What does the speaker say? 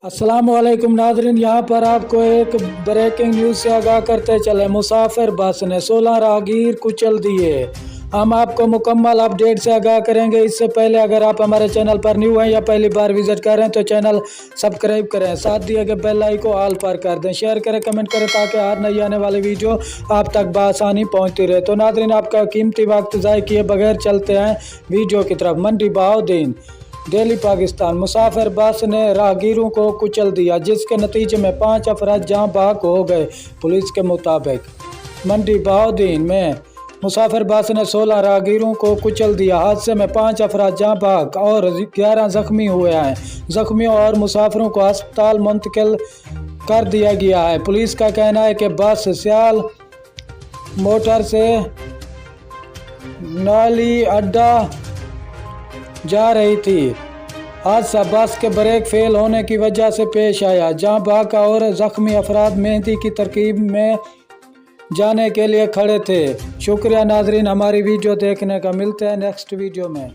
अस्सलामुअलैकुम नाज़रीन, यहाँ पर आपको एक ब्रेकिंग न्यूज़ से आगाह करते चले। मुसाफिर बस ने 16 राहगीर कुचल दिए। हम आपको मुकम्मल अपडेट से आगाह करेंगे। इससे पहले अगर आप हमारे चैनल पर न्यू हैं या पहली बार विजिट कर रहे हैं तो चैनल सब्सक्राइब करें, साथ दिए गए बेल आइकन को ऑल पर कर दें, शेयर करें, कमेंट करें ताकि हर नई आने वाली वीडियो आप तक बआसानी पहुँचती रहे। तो नाज़रीन, आपका कीमती वक्त ज़ाय किए बगैर चलते हैं वीडियो की तरफ। मंडी बहाउद्दीन, दिल्ली पाकिस्तान। मुसाफिर बस ने राहगीरों को कुचल दिया, जिसके नतीजे में 5 अफराद जाँ बहक हो गए। पुलिस के मुताबिक मंडी बहाउद्दीन में मुसाफिर बस ने 16 राहगीरों को कुचल दिया। हादसे में 5 अफराद जाँ बहक और 11 जख्मी हुए हैं। जख्मियों और मुसाफिरों को अस्पताल मुंतकिल कर दिया गया है। पुलिस का कहना है कि बस सियाल मोटर से नाली अड्डा जा रही थी। हादसा बस के ब्रेक फेल होने की वजह से पेश आया। जहां बहक और जख्मी अफराद मेहंदी की तरकीब में जाने के लिए खड़े थे। शुक्रिया नाजरीन, हमारी वीडियो देखने का। मिलते हैं नेक्स्ट वीडियो में।